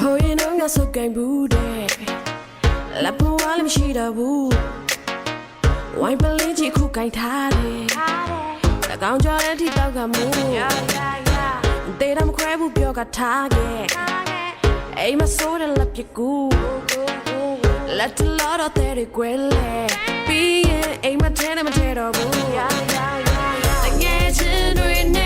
ဟိုရင်တော့ငါစုပ်ကင်ဘူးတဲ့လက်ပွားလည်းမရှိတော့ဘူးဝိုင်းပလင်းကြီးခုကင်ထားတယ်တကောင်ကြော်တဲ့ထိတောက်ကမူတေးတော့မခွဲဘူးပြောကထားခဲ့အိမ်မဆိုးတဲ့လက်ပြကူလက်တလောတော့တဲ့ကွယ်လေပြီးရင်အိမ်မထဲနဲ့မထဲတော့ဘူးတငယ်ချင်းတွေနဲ့